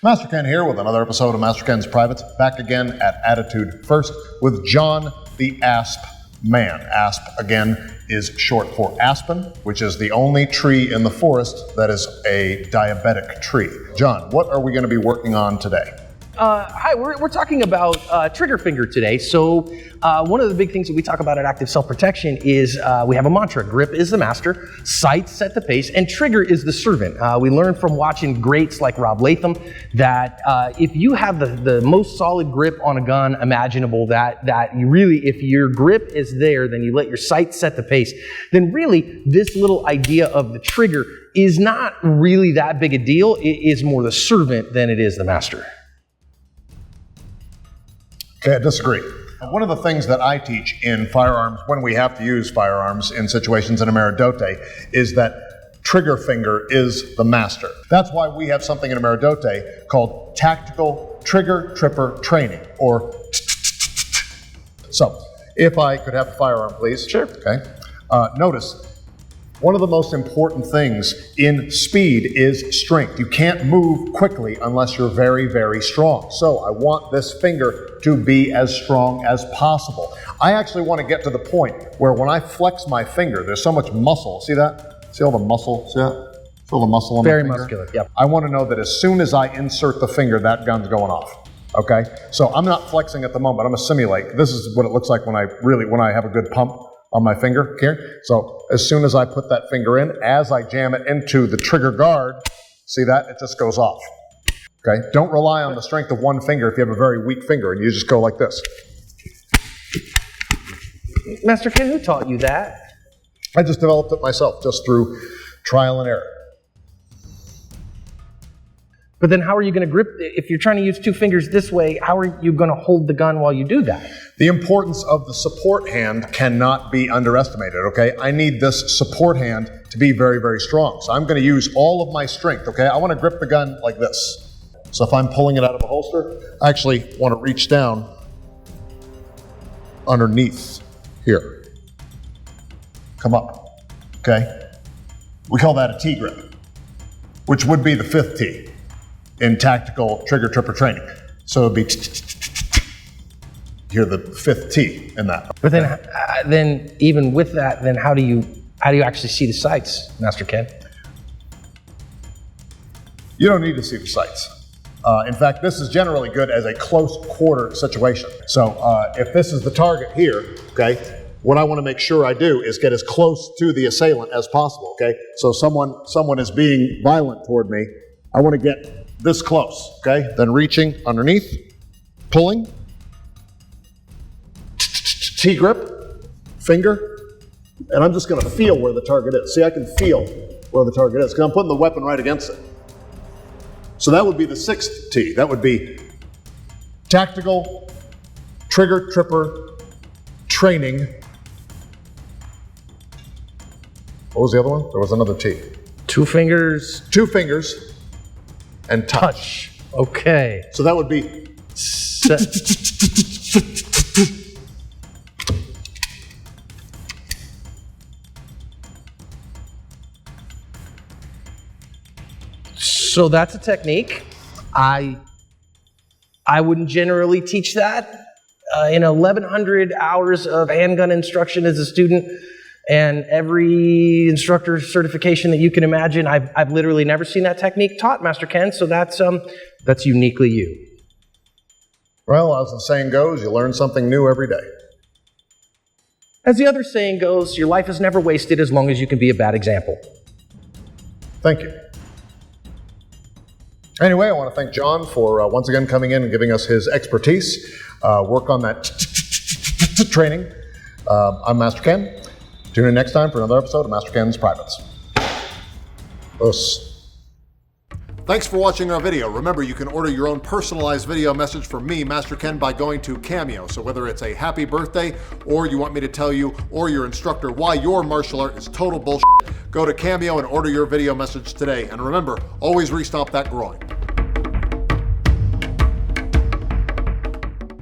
Master Ken here with another episode of Master Ken's Privates, back again at Attitude First with John the ASP man. ASP, again, is short for aspen, which is the only tree in the forest that is a diabetic tree. John, what are we going to be working on today? Hi, we're talking about trigger finger today. So one of the big things that we talk about at Active Self-Protection is we have a mantra. Grip is the master, sights set the pace, and trigger is the servant. We learned from watching greats like Rob Latham that if you have the most solid grip on a gun imaginable, that you really, if your grip is there, then you let your sights set the pace, then really this little idea of the trigger is not really that big a deal. It is more the servant than it is the master. Okay, I disagree. One of the things that I teach in firearms, when we have to use firearms in situations in Ameri-Do-Te, is that trigger finger is the master. That's why we have something in Ameri-Do-Te called Tactical Trigger Tripper Training, or So, if I could have the firearm, please. Sure. Okay. Notice, one of the most important things in speed is strength. You can't move quickly unless you're very, very strong. So I want this finger to be as strong as possible. I actually want to get to the point where when I flex my finger, there's so much muscle. See that? See all the muscle? See that? Feel the muscle in my finger? Very muscular, yep. I want to know that as soon as I insert the finger, that gun's going off. Okay? So I'm not flexing at the moment. I'm going to simulate. This is what it looks like when I have a good pump on my finger here. So as soon as I put that finger in, as I jam it into the trigger guard, see that? It just goes off. Okay? Don't rely on the strength of one finger if you have a very weak finger and you just go like this. Master Ken, who taught you that? I just developed it myself, just through trial and error. But then how are you going to grip, if you're trying to use two fingers this way, how are you going to hold the gun while you do that? The importance of the support hand cannot be underestimated, okay? I need this support hand to be very, very strong. So I'm going to use all of my strength, okay? I want to grip the gun like this. So if I'm pulling it out of a holster, I actually want to reach down underneath here. Come up, okay? We call that a T grip, which would be the fifth T in tactical trigger tripper training. So it'd be hear the fifth T in that. But then even with that, then how do you actually see the sights, Master Ken? You don't need to see the sights. In fact, this is generally good as a close quarter situation. So if this is the target here, okay, what I want to make sure I do is get as close to the assailant as possible, okay? So someone is being violent toward me. I want to get this close, okay? Then reaching underneath, pulling, T grip, finger, and I'm just going to feel where the target is. See, I can feel where the target is because I'm putting the weapon right against it. So that would be the sixth T. That would be tactical trigger tripper training. What was the other one? There was another T. Two fingers. Two fingers. And touch. Okay. So that would be So that's a technique. I wouldn't generally teach that. In 1,100 hours of handgun instruction as a student, and every instructor certification that you can imagine, I've literally never seen that technique taught, Master Ken, so that's uniquely you. Well, as the saying goes, you learn something new every day. As the other saying goes, your life is never wasted as long as you can be a bad example. Thank you. Anyway, I want to thank John for once again coming in and giving us his expertise. Work on that training. I'm Master Ken. Tune in next time for another episode of Master Ken's Privates. Thanks for watching our video. Remember, you can order your own personalized video message from me, Master Ken, by going to Cameo. So whether it's a happy birthday, or you want me to tell you, or your instructor, why your martial art is total bullshit, go to Cameo and order your video message today. And remember, always restomp that groin.